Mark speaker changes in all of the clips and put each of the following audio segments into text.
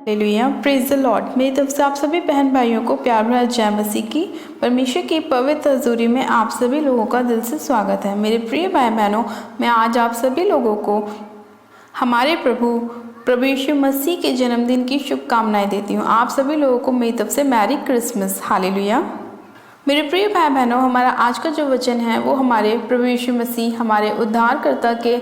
Speaker 1: Hallelujah, praise the Lord. मेरी तरफ से आप सभी बहन भाइयों को प्यार भरा जय मसीह की। परमेश्वर की पवित्र हजूरी में आप सभी लोगों का दिल से स्वागत है। मेरे प्रिय भाई बहनों, मैं आज आप सभी लोगों को हमारे प्रभु यीशु मसीह के जन्मदिन की शुभकामनाएं देती हूँ। आप सभी लोगों को मेरी तरफ से मैरी क्रिसमस। हालेलुया। मेरे प्रिय भाई बहनों, हमारा आज का जो वचन है वो हमारे प्रभु यीशु मसीह, हमारे उद्धारकर्ता के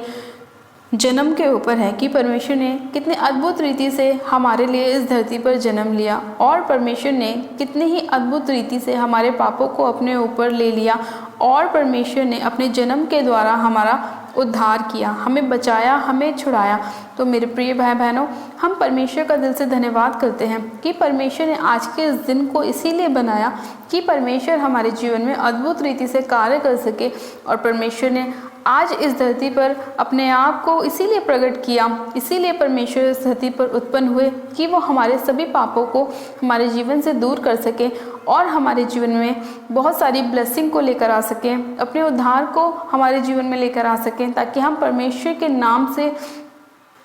Speaker 1: जन्म के ऊपर है कि परमेश्वर ने कितने अद्भुत रीति से हमारे लिए इस धरती पर जन्म लिया और परमेश्वर ने कितने ही अद्भुत रीति से हमारे पापों को अपने ऊपर ले लिया और परमेश्वर ने अपने जन्म के द्वारा हमारा उद्धार किया, हमें बचाया, हमें छुड़ाया। तो मेरे प्रिय भाई बहनों, हम परमेश्वर का दिल से धन्यवाद करते हैं कि परमेश्वर ने आज के इस दिन को इसीलिए बनाया कि परमेश्वर हमारे जीवन में अद्भुत रीति से कार्य कर सके। और परमेश्वर ने आज इस धरती पर अपने आप को इसीलिए प्रकट किया, इसीलिए परमेश्वर इस धरती पर उत्पन्न हुए कि वो हमारे सभी पापों को हमारे जीवन से दूर कर सके और हमारे जीवन में बहुत सारी ब्लेसिंग को लेकर आ सकें, अपने उद्धार को हमारे जीवन में लेकर आ सकें, ताकि हम परमेश्वर के नाम से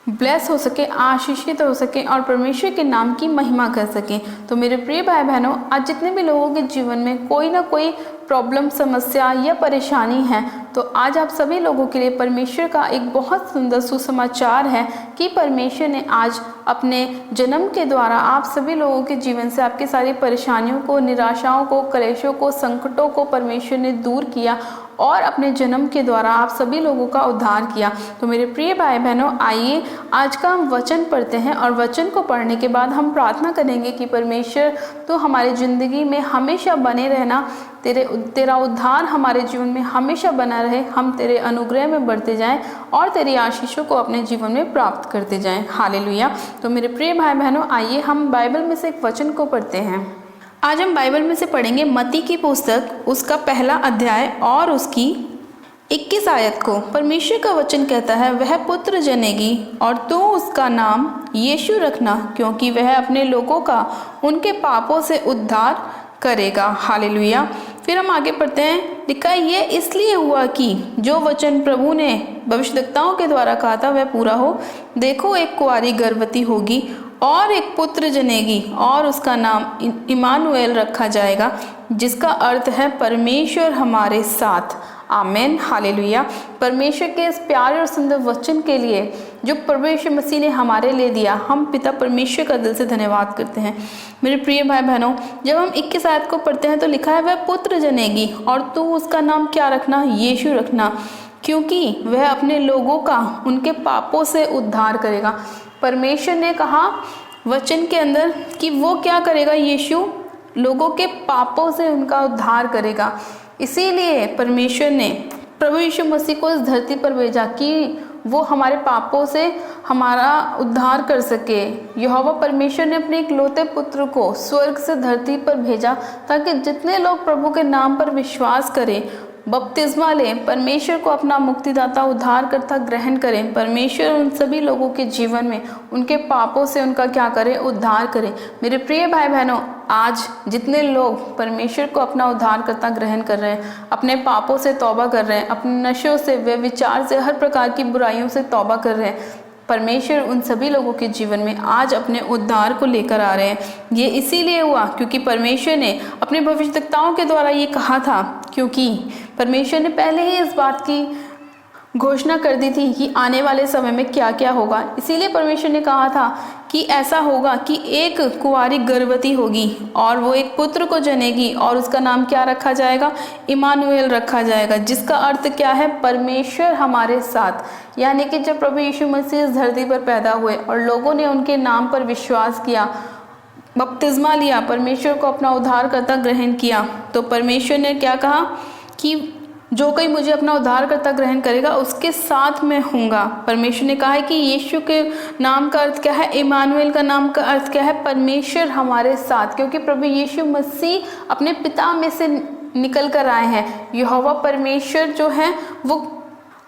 Speaker 1: ब्लेस हो सके, आशीषित हो सके और परमेश्वर के नाम की महिमा कर सकें। तो मेरे प्रिय भाई बहनों, आज जितने भी लोगों के जीवन में कोई ना कोई प्रॉब्लम, समस्या या परेशानी है, तो आज आप सभी लोगों के लिए परमेश्वर का एक बहुत सुंदर सुसमाचार है कि परमेश्वर ने आज अपने जन्म के द्वारा आप सभी लोगों के जीवन से आपकी सारी परेशानियों को, निराशाओं को, क्लेशों को, संकटों को परमेश्वर ने दूर किया और अपने जन्म के द्वारा आप सभी लोगों का उद्धार किया। तो मेरे प्रिय भाई बहनों, आइए आज का हम वचन पढ़ते हैं और वचन को पढ़ने के बाद हम प्रार्थना करेंगे कि परमेश्वर तो हमारी ज़िंदगी में हमेशा बने रहना, तेरा उद्धार हमारे जीवन में हमेशा बना रहे, हम तेरे अनुग्रह में बढ़ते जाएं और तेरी आशीषों को अपने जीवन में प्राप्त करते जाएं। हालेलुया। तो मेरे प्रिय भाई बहनों, आइए हम बाइबल में से एक वचन को पढ़ते हैं। आज हम बाइबल में से पढ़ेंगे मत्ती की पुस्तक, उसका पहला अध्याय और उसकी 21 आयत को। परमेश्वर का वचन कहता है, वह पुत्र जनेगी और तू उसका नाम यीशु रखना, क्योंकि वह अपने लोगों का उनके पापों से उद्धार करेगा। हालेलुया। फिर हम आगे पढ़ते हैं, लिखा है, ये इसलिए हुआ कि जो वचन प्रभु ने भविष्यद्वक्ताओं के द्वारा कहा था वह पूरा हो। देखो, एक कुंवारी गर्भवती होगी और एक पुत्र जनेगी और उसका नाम इमानुएल रखा जाएगा, जिसका अर्थ है परमेश्वर हमारे साथ। आमेन। हालेलुया। परमेश्वर के इस प्यारे और सुंदर वचन के लिए जो प्रभु यीशु मसीह ने हमारे लिए दिया, हम पिता परमेश्वर का दिल से धन्यवाद करते हैं। मेरे प्रिय भाई बहनों, जब हम 21 आयत को पढ़ते हैं तो लिखा है, वह पुत्र जनेगी और तू उसका नाम क्या रखना? यीशु रखना, क्योंकि वह अपने लोगों का उनके पापों से उद्धार करेगा। परमेश्वर ने कहा वचन के अंदर कि वो क्या करेगा? यीशु लोगों के पापों से उनका उद्धार करेगा। इसीलिए परमेश्वर ने प्रभु यीशु मसीह को इस धरती पर भेजा कि वो हमारे पापों से हमारा उद्धार कर सके। यहोवा परमेश्वर ने अपने इकलौते पुत्र को स्वर्ग से धरती पर भेजा ताकि जितने लोग प्रभु के नाम पर विश्वास करें, बपतिस्मा लें, परमेश्वर को अपना मुक्तिदाता, उद्धारकर्ता ग्रहण करें, परमेश्वर उन सभी लोगों के जीवन में उनके पापों से उनका क्या करे? उद्धार करें। मेरे प्रिय भाई बहनों, आज जितने लोग परमेश्वर को अपना उद्धारकर्ता ग्रहण कर रहे हैं, अपने पापों से तौबा कर रहे हैं, अपने नशों से, व्यभिचार से, हर प्रकार की बुराइयों से तौबा कर रहे हैं, परमेश्वर उन सभी लोगों के जीवन में आज अपने उद्धार को लेकर आ रहे हैं। ये इसीलिए हुआ क्योंकि परमेश्वर ने अपने भविष्यद्वक्ताओं के द्वारा ये कहा था, क्योंकि परमेश्वर ने पहले ही इस बात की घोषणा कर दी थी कि आने वाले समय में क्या क्या होगा। इसीलिए परमेश्वर ने कहा था कि ऐसा होगा कि एक कुंवारी गर्भवती होगी और वो एक पुत्र को जनेगी और उसका नाम क्या रखा जाएगा? इमानुएल रखा जाएगा, जिसका अर्थ क्या है? परमेश्वर हमारे साथ। यानी कि जब प्रभु यीशु मसीह इस धरती पर पैदा हुए और लोगों ने उनके नाम पर विश्वास किया, बपतिस्मा लिया, परमेश्वर को अपना उद्धारकर्ता ग्रहण किया, तो परमेश्वर ने क्या कहा कि जो कोई मुझे अपना उद्धारकर्ता ग्रहण करेगा उसके साथ मैं हूँगा। परमेश्वर ने कहा है कि यीशु के नाम का अर्थ क्या है? इमानुएल का नाम का अर्थ क्या है? परमेश्वर हमारे साथ। क्योंकि प्रभु यीशु मसीह अपने पिता में से निकल कर आए हैं। यहोवा परमेश्वर जो है वो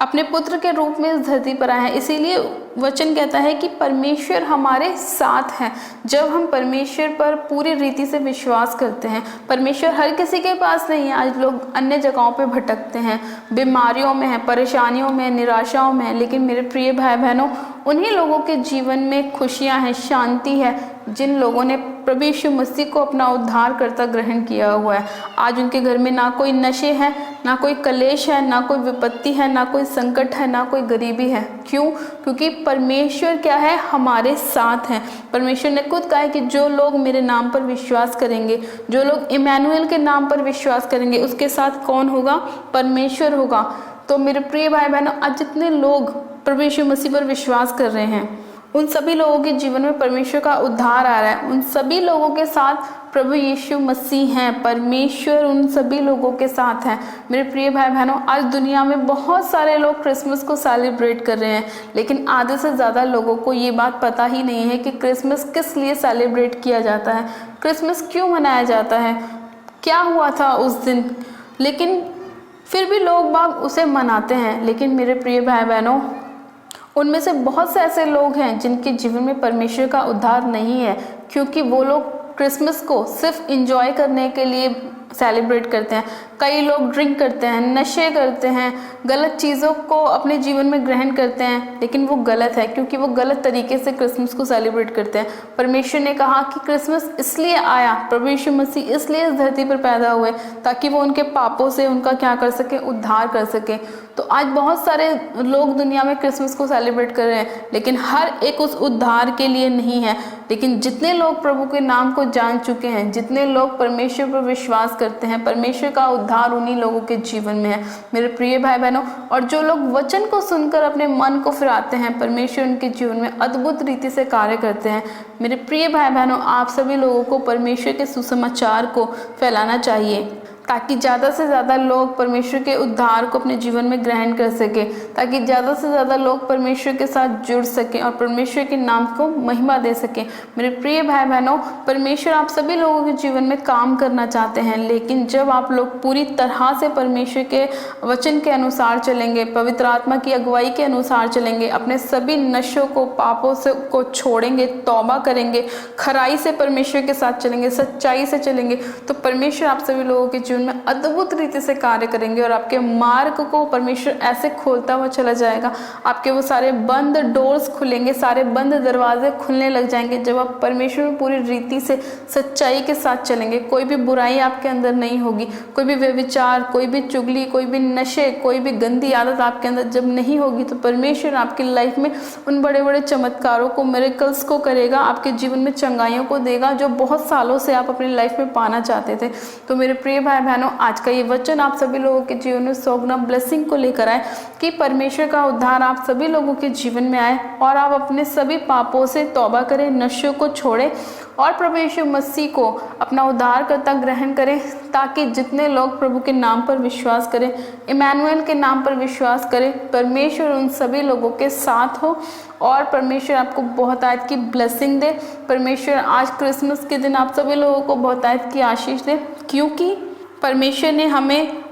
Speaker 1: अपने पुत्र के रूप में इस धरती पर आए हैं, इसीलिए वचन कहता है कि परमेश्वर हमारे साथ है। जब हम परमेश्वर पर पूरी रीति से विश्वास करते हैं, परमेश्वर हर किसी के पास नहीं है। आज लोग अन्य जगहों पे भटकते हैं, बीमारियों में हैं, परेशानियों में, निराशाओं में हैं, लेकिन मेरे प्रिय भाई बहनों, उन्हीं लोगों के जीवन में खुशियां हैं, शांति है, जिन लोगों ने प्रभु यीशु मसीह को अपना उद्धारकर्ता ग्रहण किया हुआ है। आज उनके घर में ना कोई नशे हैं, ना कोई कलेश है, ना कोई विपत्ति है, ना कोई संकट है, ना कोई गरीबी है। क्यों? क्योंकि परमेश्वर क्या है? हमारे साथ हैं। परमेश्वर ने खुद कहा है कि जो लोग मेरे नाम पर विश्वास करेंगे, जो लोग इमैनुएल के नाम पर विश्वास करेंगे, उसके साथ कौन होगा? परमेश्वर होगा। तो मेरे प्रिय भाई बहनों, आज जितने लोग प्रभु यीशु मसीह पर विश्वास कर रहे हैं, उन सभी लोगों के जीवन में परमेश्वर का उद्धार आ रहा है। उन सभी लोगों के साथ प्रभु यीशु मसीह हैं। परमेश्वर उन सभी लोगों के साथ हैं। मेरे प्रिय भाई बहनों, आज दुनिया में बहुत सारे लोग क्रिसमस को सेलिब्रेट कर रहे हैं, लेकिन आधे से ज़्यादा लोगों को ये बात पता ही नहीं है कि क्रिसमस किस लिए सेलिब्रेट किया जाता है, क्रिसमस क्यों मनाया जाता है, क्या हुआ था उस दिन। लेकिन फिर भी लोग बाग उसे मनाते हैं। लेकिन मेरे प्रिय भाई बहनों, उनमें से बहुत से ऐसे लोग हैं जिनके जीवन में परमेश्वर का उद्धार नहीं है, क्योंकि वो लोग क्रिसमस को सिर्फ एंजॉय करने के लिए सेलिब्रेट करते हैं। कई लोग ड्रिंक करते हैं, नशे करते हैं, गलत चीज़ों को अपने जीवन में ग्रहण करते हैं, लेकिन वो गलत है, क्योंकि वो गलत तरीके से क्रिसमस को सेलिब्रेट करते हैं। परमेश्वर ने कहा कि क्रिसमस इसलिए आया, प्रभु यीशु मसीह इसलिए इस धरती पर पैदा हुए, ताकि वो उनके पापों से उनका क्या कर सके? उद्धार कर सके। तो आज बहुत सारे लोग दुनिया में क्रिसमस को सेलिब्रेट कर रहे हैं, लेकिन हर एक उस उद्धार के लिए नहीं है। लेकिन जितने लोग प्रभु के नाम को जान चुके हैं, जितने लोग परमेश्वर पर विश्वास करते हैं, परमेश्वर का उद्धार उन्हीं लोगों के जीवन में है। मेरे प्रिय भाई बहनों, और जो लोग वचन को सुनकर अपने मन को फिराते हैं, परमेश्वर उनके जीवन में अद्भुत रीति से कार्य करते हैं। मेरे प्रिय भाई बहनों, आप सभी लोगों को परमेश्वर के सुसमाचार को फैलाना चाहिए, ताकि ज़्यादा से ज़्यादा लोग परमेश्वर के उद्धार को अपने जीवन में ग्रहण कर सके, ताकि ज़्यादा से ज़्यादा लोग परमेश्वर के साथ जुड़ सकें और परमेश्वर के नाम को महिमा दे सकें। मेरे प्रिय भाई बहनों, परमेश्वर आप सभी लोगों के जीवन में काम करना चाहते हैं, लेकिन जब आप लोग पूरी तरह से परमेश्वर के वचन के अनुसार चलेंगे, पवित्र आत्मा की अगुवाई के अनुसार चलेंगे, अपने सभी नशों को, पापों से को छोड़ेंगे, तौबा करेंगे, खराई से परमेश्वर के साथ चलेंगे, सच्चाई से चलेंगे, तो परमेश्वर आप सभी लोगों के में अद्भुत रीति से कार्य करेंगे और आपके मार्ग को परमेश्वर ऐसे खोलता हुआ चला जाएगा। आपके वो सारे बंद डोर्स खुलेंगे, सारे बंद दरवाजे खुलने लग जाएंगे जब आप परमेश्वर में पूरी रीति से सच्चाई के साथ चलेंगे। कोई भी बुराई आपके अंदर नहीं होगी, कोई भी व्यभिचार, कोई भी चुगली, कोई भी नशे, कोई भी गंदी आदत आपके अंदर जब नहीं होगी, तो परमेश्वर आपकी लाइफ में उन बड़े बड़े चमत्कारों को, मिरेकल्स को करेगा, आपके जीवन में चंगाइयों को देगा, जो बहुत सालों से आप अपनी लाइफ में पाना चाहते थे। तो मेरे प्रिय भाई बहनों, आज का ये वचन आप सभी लोगों के जीवन में 100 गुना ब्लेसिंग को लेकर आए, कि परमेश्वर का उद्धार आप सभी लोगों के जीवन में आए और आप अपने सभी पापों से तौबा करें, नशों को छोड़ें और प्रभु यीशु मसीह को अपना उद्धारकर्ता ग्रहण करें, ताकि जितने लोग प्रभु के नाम पर विश्वास करें, इमैनुएल के नाम पर विश्वास करें, परमेश्वर उन सभी लोगों के साथ हो और परमेश्वर आपको बहुतायत की ब्लेसिंग दे। परमेश्वर आज क्रिसमस के दिन आप सभी लोगों को बहुतायत की आशीष दे, क्योंकि परमेश्वर ने हमें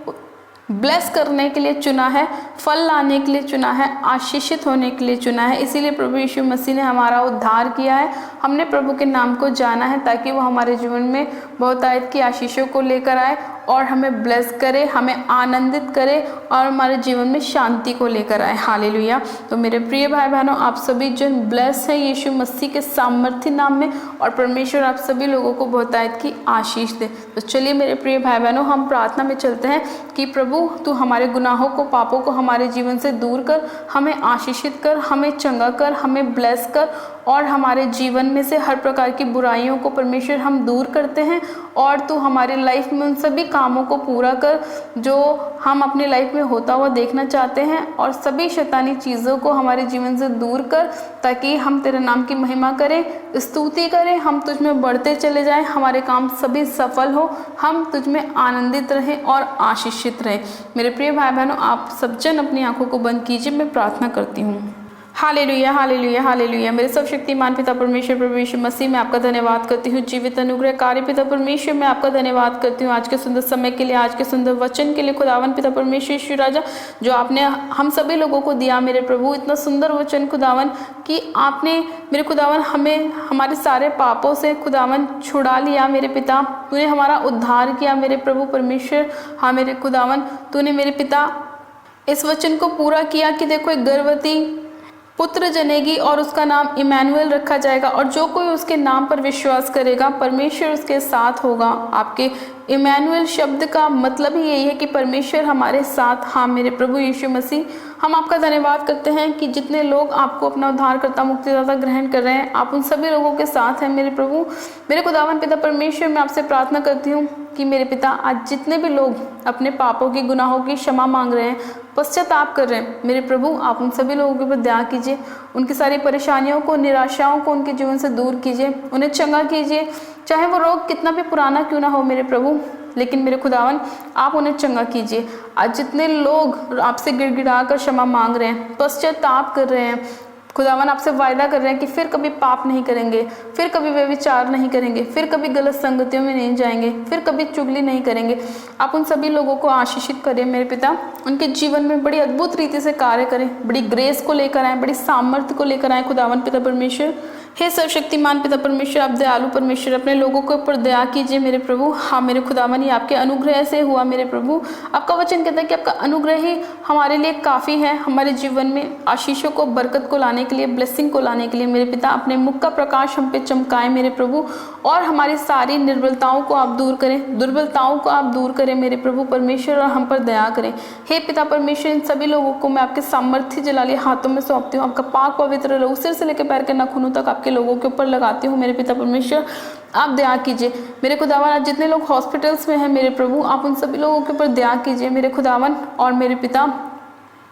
Speaker 1: ब्लेस करने के लिए चुना है, फल लाने के लिए चुना है, आशीषित होने के लिए चुना है। इसीलिए प्रभु यीशु मसीह ने हमारा उद्धार किया है। हमने प्रभु के नाम को जाना है, ताकि वो हमारे जीवन में बहुतायत की आशीषों को लेकर आए और हमें ब्लेस करे, हमें आनंदित करे और हमारे जीवन में शांति को लेकर आए। हालेलुया। तो मेरे प्रिय भाई बहनों, आप सभी जन ब्लेस हैं यीशु मसीह के सामर्थ्य नाम में, और परमेश्वर आप सभी लोगों को बहुतायत की आशीष दे। तो चलिए मेरे प्रिय भाई बहनों, हम प्रार्थना में चलते हैं कि प्रभु तू हमारे गुनाहों को, पापों को हमारे जीवन से दूर कर, हमें आशीषित कर, हमें चंगा कर, हमें ब्लेस कर, और हमारे जीवन में से हर प्रकार की बुराइयों को परमेश्वर हम दूर करते हैं, और तू हमारी लाइफ में उन सभी कामों को पूरा कर जो हम अपनी लाइफ में होता हुआ देखना चाहते हैं, और सभी शैतानी चीज़ों को हमारे जीवन से दूर कर, ताकि हम तेरे नाम की महिमा करें, स्तुति करें, हम तुझ में बढ़ते चले जाएं, हमारे काम सभी सफल हो, हम तुझ में आनंदित रहें और आशीषित रहें। मेरे प्रिय भाई बहनों, आप सब जन अपनी आंखों को बंद कीजिए, मैं प्रार्थना करती हूँ। Hallelujah hallelujah hallelujah. मेरे सर्वशक्तिमान पिता परमेश्वर प्रभु यीशु मसीह में आपका धन्यवाद करती हूँ। जीवित अनुग्रहकारी पिता परमेश्वर मैं आपका धन्यवाद करती हूँ आज के सुंदर समय के लिए, आज के सुंदर वचन के लिए। खुदावन पिता परमेश्वर यीशु राजा जो आपने हम सभी लोगों को दिया मेरे प्रभु, इतना सुंदर वचन खुदावन कि आपने मेरे खुदावन हमें हमारे सारे पापों से खुदावन छुड़ा लिया मेरे पिता। तूने हमारा उद्धार किया मेरे प्रभु परमेश्वर। हाँ मेरे खुदावन, तूने मेरे पिता इस वचन को पूरा किया कि देखो एक गर्भवती पुत्र जनेगी और उसका नाम इमैनुएल रखा जाएगा, और जो कोई उसके नाम पर विश्वास करेगा परमेश्वर उसके साथ होगा। आपके इमैनुएल शब्द का मतलब ही यही है कि परमेश्वर हमारे साथ। हाँ मेरे प्रभु यीशु मसीह, हम आपका धन्यवाद करते हैं कि जितने लोग आपको अपना उद्धारकर्ता मुक्तिदाता ग्रहण कर रहे हैं, आप उन सभी लोगों के साथ हैं मेरे प्रभु। मेरे खुदावन पिता परमेश्वर, मैं आपसे प्रार्थना करती हूँ कि मेरे पिता आज जितने भी लोग अपने पापों की गुनाहों की क्षमा मांग रहे हैं, पश्चाताप कर रहे हैं मेरे प्रभु, आप उन सभी लोगों के ऊपर दया कीजिए। उनकी सारी परेशानियों को, निराशाओं को उनके जीवन से दूर कीजिए, उन्हें चंगा कीजिए। चाहे वो रोग कितना भी पुराना क्यों ना हो मेरे प्रभु, लेकिन मेरे खुदावन आप उन्हें चंगा कीजिए। आज जितने लोग आपसे गिड़गिड़ा कर क्षमा मांग रहे हैं, पश्चाताप कर रहे हैं खुदावन, आपसे वायदा कर रहे हैं कि फिर कभी पाप नहीं करेंगे, फिर कभी व्यभिचार नहीं करेंगे, फिर कभी गलत संगतियों में नहीं जाएंगे, फिर कभी चुगली नहीं करेंगे। आप उन सभी लोगों को आशीषित करें मेरे पिता, उनके जीवन में बड़ी अद्भुत रीति से कार्य करें, बड़ी ग्रेस को लेकर आए, बड़ी सामर्थ्य को लेकर आए खुदावन पिता परमेश्वर। हे सर्वशक्तिमान पिता परमेश्वर, आप दयालु परमेश्वर, अपने लोगों के ऊपर दया कीजिए मेरे प्रभु। हाँ मेरे खुदावन, ये आपके अनुग्रह से हुआ मेरे प्रभु। आपका वचन कहता है कि आपका अनुग्रह ही हमारे लिए काफ़ी है, हमारे जीवन में आशीषों को, बरकत को लाने के लिए, ब्लेसिंग को लाने के लिए मेरे पिता। अपने मुख का प्रकाश हम पे चमकाएं मेरे प्रभु, और हमारी सारी निर्बलताओं को आप दूर करें, दुर्बलताओं को आप दूर करें मेरे प्रभु परमेश्वर, और हम पर दया करें। हे पिता परमेश्वर, इन सभी लोगों को मैं आपके सामर्थ्य जलाली हाथों में सौंपती हूँ। आपका पाक पवित्र लहू सिर से लेकर पैर के नाखूनों तक आपके लोगों के ऊपर लगाती हूँ मेरे पिता परमेश्वर। आप दया कीजिए मेरे खुदावन। आज जितने लोग हॉस्पिटल्स में हैं मेरे प्रभु, आप उन सभी लोगों के ऊपर दया कीजिए मेरे खुदावन। और मेरे पिता,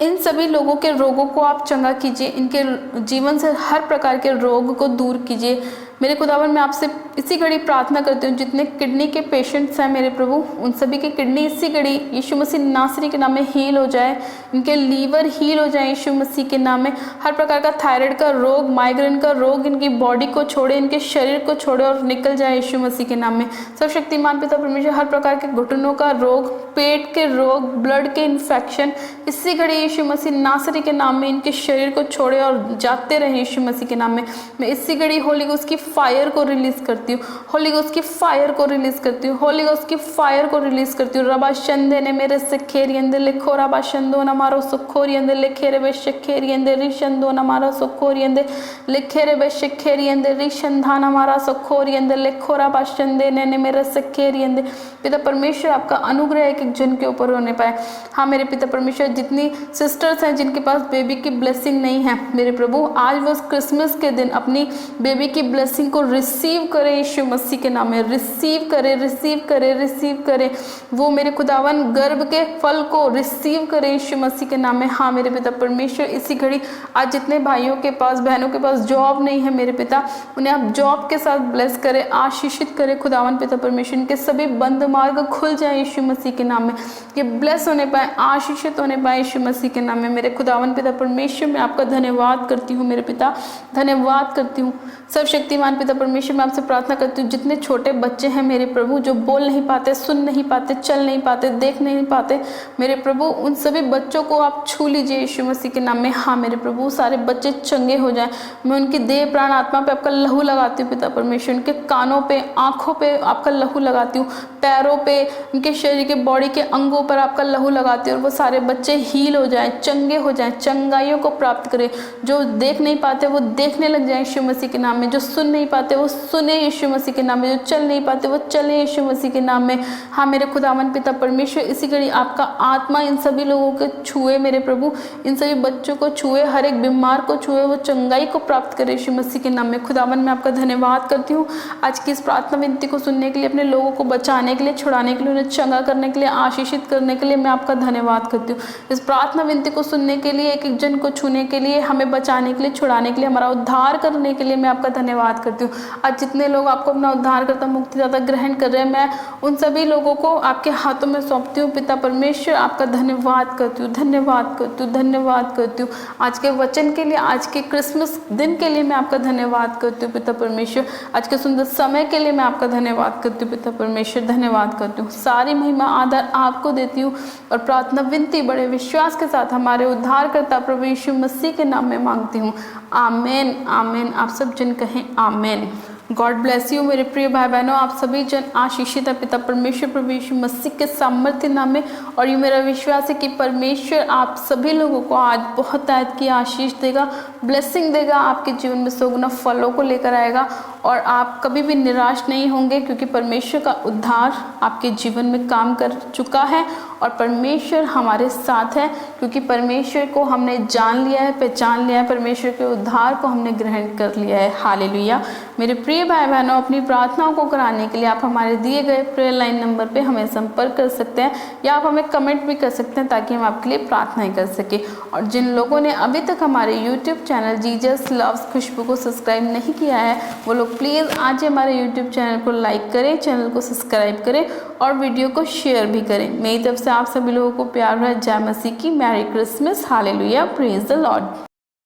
Speaker 1: इन सभी लोगों के रोगों को आप चंगा कीजिए, इनके जीवन से हर प्रकार के रोग को दूर कीजिए मेरे खुदावन। मैं आपसे इसी घड़ी प्रार्थना करती हूँ, जितने किडनी के पेशेंट्स हैं मेरे प्रभु, उन सभी की किडनी इसी घड़ी यीशु मसीह नासरी के नाम में हील हो जाए, इनके लीवर हील हो जाए यीशु मसीह के नाम में। हर प्रकार का थायराइड का रोग, माइग्रेन का रोग इनकी बॉडी को छोड़े, इनके शरीर को छोड़े और निकल जाए यीशु मसीह के नाम में। सर्वशक्तिमान पिता परमेश्वर, हर प्रकार के घुटनों का रोग, पेट के रोग, ब्लड के इन्फेक्शन इसी घड़ी यीशु मसीह नासरी के नाम में इनके शरीर को छोड़े और जाते रहे यीशु मसीह के नाम में। मैं इसी घड़ी होली गोस्ट की फायर को रिलीज करती हूँ, होली गोस्ट की फायर को रिलीज करती हूँ, होली गोस्ट की फायर को रिलीज करती हूँ। रबा शंदे ने मेरे से खेरी अंदर लिखो, रबा शंदो न मारो सुखोरी अंदर लिखे रे बेशखेरी अंदर रिशंदो न मारो सुखोरी अंदर लिखे रे बेशखेरी अंदर रिशंधा न मारा सुखोरी अंदर लिखो, रबा शंदे ने मेरे से खेरी अंदर। पिता परमेश्वर, आपका अनुग्रह एक एक जन के ऊपर होने पाए। हाँ मेरे पिता परमेश्वर, जितनी सिस्टर्स हैं जिनके पास बेबी की ब्लेसिंग नहीं है मेरे प्रभु, आज वो क्रिसमस के दिन अपनी बेबी की ब्लेसिंग को रिसीव करे यीशु मसीह के नाम में। रिसीव करे, रिसीव करे, रिसीव करे। वो मेरे खुदावन गर्भ के फल को रिसीव करे यीशु मसीह के नाम में। हाँ मेरे पिता परमेश्वर, इसी घड़ी आज जितने भाइयों के पास, बहनों के पास जॉब नहीं है मेरे पिता, उन्हें आप जॉब के साथ ब्लेस करे, आशीषित करे खुदावन पिता परमेश्वर। इनके सभी बंद मार्ग खुल जाए यीशु मसीह के नाम में, ये ब्लेस होने पाए, आशीषित होने पाए यीशु मसीह के नाम में। मेरे खुदावन पिता परमेश्वर, मैं आपका धन्यवाद करती हूँ मेरे पिता, धन्यवाद करती हूँ। सर्वशक्तिमान पिता परमेश्वर, मैं आपसे प्रार्थना करती हूँ, जितने छोटे बच्चे हैं मेरे प्रभु, जो बोल नहीं पाते, सुन नहीं पाते, चल नहीं पाते, देख नहीं पाते मेरे प्रभु, उन सभी बच्चों को आप छू लीजिए यीशु मसीह के नाम में। हाँ मेरे प्रभु, सारे बच्चे चंगे हो जाएं। मैं उनकी देह, प्राण, आत्मा पे आपका लहू लगाती हूँ पिता परमेश्वर। उनके कानों पे, आँखों पे आपका लहू लगाती हूँ, पैरों पे, उनके शरीर के, बॉडी के अंगों पर आपका लहू लगाती हूँ, और वो सारे बच्चे हील हो जाएं, चंगे हो जाएं, चंगाइयों को प्राप्त करें। जो देख नहीं पाते वो देखने लग जाए यीशु मसीह के नाम में, जो सुन नहीं पाते वो सुने यीशु मसीह के नाम में, जो चल नहीं पाते वो चले यीशु मसीह के नाम में। हाँ मेरे खुदावन पिता परमेश्वर, इसी घड़ी आपका आत्मा इन सभी लोगों को छुए मेरे प्रभु, इन सभी बच्चों को छुए, हर एक बीमार को छुए, वो चंगाई को प्राप्त करे यीशु मसीह के नाम में। खुदावन, मैं आपका धन्यवाद करती हूँ आज की इस प्रार्थना विनती को सुनने के लिए, अपने लोगों को बचाने बचाने के लिए, छुड़ाने के लिए, उन्हें चंगा करने के लिए, आशीषित करने के लिए मैं आपका धन्यवाद करती हूँ। इस प्रार्थना विनती को सुनने के लिए, एक एक जन को छूने के लिए, हमें बचाने के लिए, छुड़ाने के लिए, हमारा उद्धार करने के लिए मैं आपका धन्यवाद करती हूँ। आज जितने लोग आपको अपना उद्धारकर्ता, मुक्तिदाता ग्रहण कर रहे हैं, मैं उन सभी लोगों को आपके हाथों में सौंपती हूँ। पिता परमेश्वर, आपका धन्यवाद करती हूँ, धन्यवाद करती हूँ, धन्यवाद करती हूँ। आज के वचन के लिए, आज के क्रिसमस दिन के लिए मैं आपका धन्यवाद करती हूँ पिता परमेश्वर। आज के सुंदर समय के लिए मैं आपका धन्यवाद करती हूँ पिता परमेश्वर, धन्यवाद करती हूँ। सारी महिमा आदर आपको देती हूँ और प्रार्थना विनती बड़े विश्वास के साथ हमारे उद्धारकर्ता प्रभु यीशु मसीह के नाम में मांगती हूँ। आमेन, आमेन। आप सब जन कहें आमेन। गॉड ब्लेस यू मेरे प्रिय भाई बहनों, आप सभी जन आशीषित है पिता परमेश्वर प्रभु यीशु मसीह के सामर्थ्य नाम में। और ये मेरा विश्वास है कि परमेश्वर आप सभी लोगों को आज बहुत आयत की आशीष देगा, ब्लेसिंग देगा, आपके जीवन में सौगुना फलों को लेकर आएगा और आप कभी भी निराश नहीं होंगे, क्योंकि परमेश्वर का उद्धार आपके जीवन में काम कर चुका है और परमेश्वर हमारे साथ है, क्योंकि परमेश्वर को हमने जान लिया है, पहचान लिया है, परमेश्वर के उद्धार को हमने ग्रहण कर लिया है। हालेलुया। मेरे प्रिय भाई बहनों, अपनी प्रार्थनाओं को कराने के लिए आप हमारे दिए गए प्रेयर लाइन नंबर पे हमें संपर्क कर सकते हैं या आप हमें कमेंट भी कर सकते हैं, ताकि हम आपके लिए प्रार्थनाएं कर सकें। और जिन लोगों ने अभी तक हमारे यूट्यूब चैनल जीसस लव्स खुशबू को सब्सक्राइब नहीं किया है, वो लोग प्लीज़ आज ही हमारे यूट्यूब चैनल को लाइक करें, चैनल को सब्सक्राइब करें और वीडियो को शेयर भी करें। मेरी तरफ से आप सभी लोगों को प्यार भरा जय मसीह की merry Christmas. Hallelujah, praise the Lord.